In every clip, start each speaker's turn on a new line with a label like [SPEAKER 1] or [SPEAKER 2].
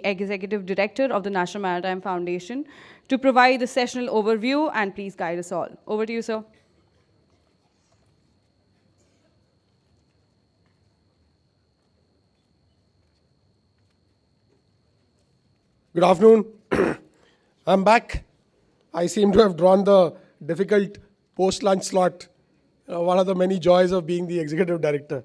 [SPEAKER 1] Executive Director of the National Maritime Foundation, to provide the sessional overview and please guide us all. Over to you, sir.
[SPEAKER 2] Good afternoon. I'm back. I seem to have drawn the difficult post-lunch slot, one of the many joys of being the executive director.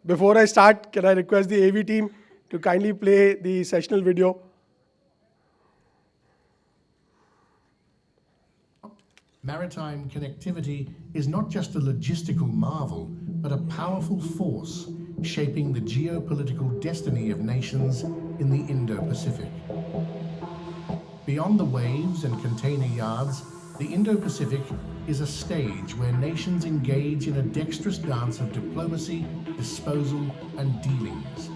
[SPEAKER 2] Before I start, can I request the AV team to kindly play the sessional video?
[SPEAKER 3] Maritime connectivity is not just a logistical marvel, but a powerful force shaping the geopolitical destiny of nations in the Indo-Pacific. Beyond the waves and container yards, the Indo-Pacific is a stage where nations engage in a dexterous dance of diplomacy, disposal, and dealings.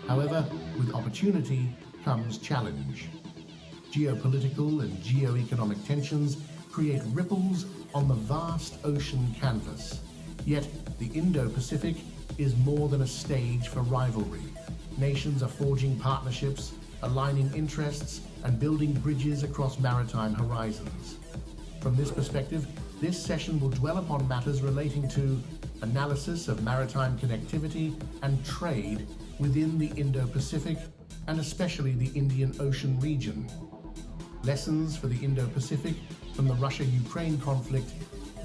[SPEAKER 3] However, with opportunity comes challenge. Geopolitical and geo-economic tensions create ripples on the vast ocean canvas. Yet, the Indo-Pacific is more than a stage for rivalry. Nations are forging partnerships, aligning interests, and building bridges across maritime horizons. From this perspective, this session will dwell upon matters relating to analysis of maritime connectivity and trade within the Indo-Pacific, and especially the Indian Ocean region. Lessons for the Indo-Pacific from the Russia-Ukraine conflict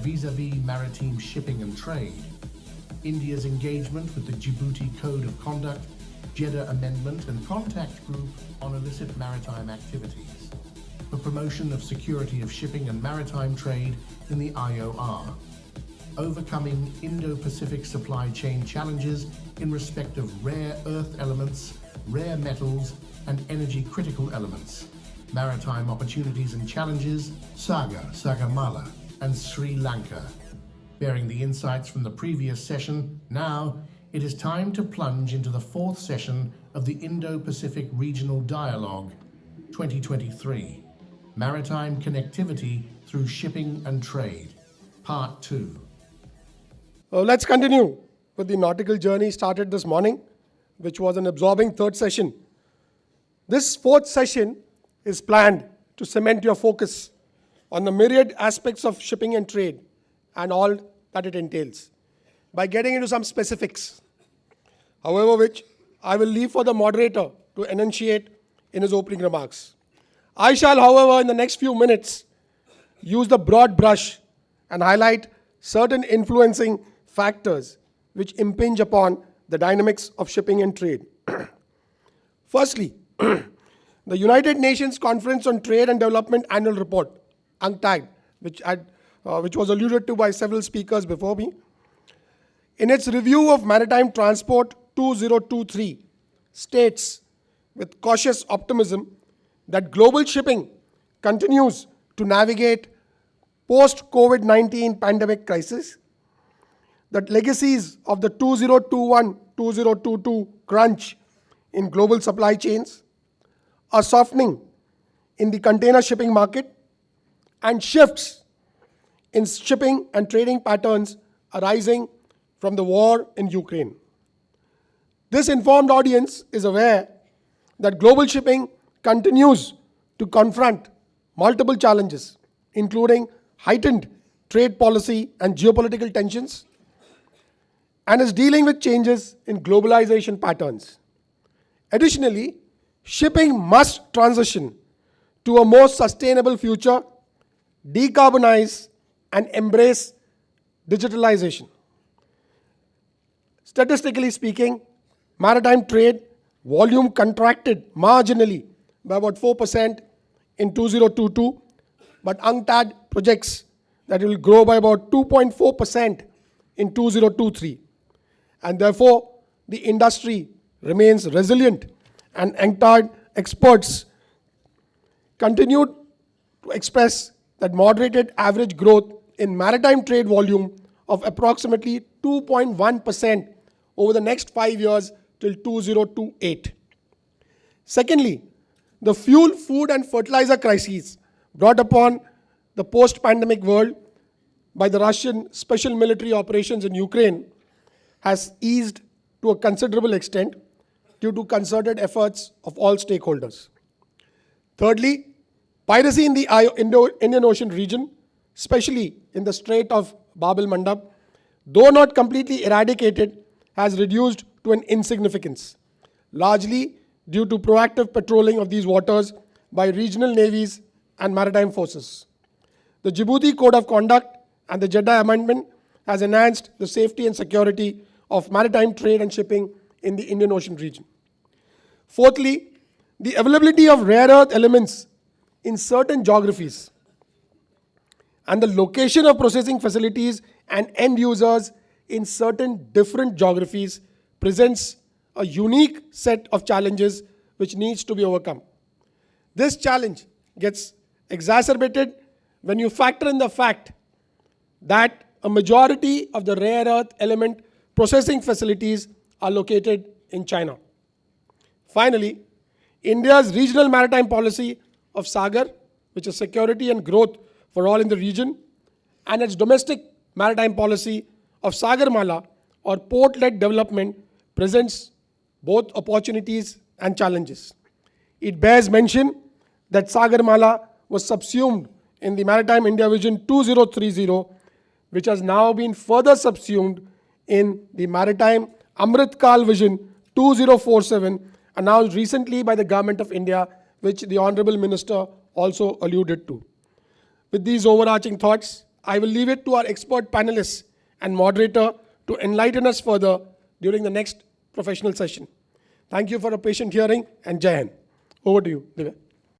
[SPEAKER 3] vis-à-vis maritime shipping and trade. India's engagement with the Djibouti Code of Conduct, Jeddah Amendment, and Contact Group on illicit maritime activities. The promotion of security of shipping and maritime trade in the IOR. Overcoming Indo-Pacific supply chain challenges in respect of rare earth elements, rare metals, and energy-critical elements. Maritime opportunities and challenges, Sagamala, and Sri Lanka. Bearing the insights from the previous session, now it is time to plunge into the fourth session of the Indo-Pacific Regional Dialogue 2023, Maritime Connectivity Through Shipping and Trade, Part 2.
[SPEAKER 2] Let's continue with the nautical journey started this morning, which was an absorbing third session. This fourth session is planned to cement your focus on the myriad aspects of shipping and trade and all that it entails, by getting into some specifics, however which I will leave for the moderator to enunciate in his opening remarks. I shall, however, in the next few minutes, use the broad brush and highlight certain influencing factors which impinge upon the dynamics of shipping and trade. Firstly, the United Nations Conference on Trade and Development Annual Report, UNCTAD, which was alluded to by several speakers before me, in its review of maritime transport 2023, states with cautious optimism that global shipping continues to navigate post-COVID-19 pandemic crisis, that legacies of the 2021-2022 crunch in global supply chains, a softening in the container shipping market, and shifts in shipping and trading patterns arising from the war in Ukraine. This informed audience is aware that global shipping continues to confront multiple challenges, including heightened trade policy and geopolitical tensions, and is dealing with changes in globalization patterns. Additionally, shipping must transition to a more sustainable future, decarbonize, and embrace digitalization. Statistically speaking, maritime trade volume contracted marginally by about 4% in 2022, but UNCTAD projects that it will grow by about 2.4% in 2023. And therefore, the industry remains resilient, and UNCTAD experts continued to express that moderated average growth in maritime trade volume of approximately 2.1% over the next 5 years till 2028. Secondly, the fuel, food, and fertilizer crises brought upon the post-pandemic world by the Russian special military operations in Ukraine has eased to a considerable extent, due to concerted efforts of all stakeholders. Thirdly, piracy in the Indian Ocean region, especially in the Strait of Bab el-Mandab, though not completely eradicated, has reduced to an insignificance, largely due to proactive patrolling of these waters by regional navies and maritime forces. The Djibouti Code of Conduct and the Jeddah Amendment has enhanced the safety and security of maritime trade and shipping in the Indian Ocean region. Fourthly, the availability of rare earth elements in certain geographies and the location of processing facilities and end users in certain different geographies presents a unique set of challenges which needs to be overcome. This challenge gets exacerbated when you factor in the fact that a majority of the rare earth element processing facilities are located in China. Finally, India's regional maritime policy of Sagar, which is security and growth for all in the region, and its domestic maritime policy of Sagarmala or port-led development presents both opportunities and challenges. It bears mention that Sagarmala was subsumed in the Maritime India Vision 2030, which has now been further subsumed in the Maritime Amrit Kal Vision 2047, announced recently by the Government of India, which the Honorable Minister also alluded to. With these overarching thoughts, I will leave it to our expert panelists and moderator to enlighten us further during the next professional session. Thank you for a patient hearing, and Jai Hind. Over to you, Divya.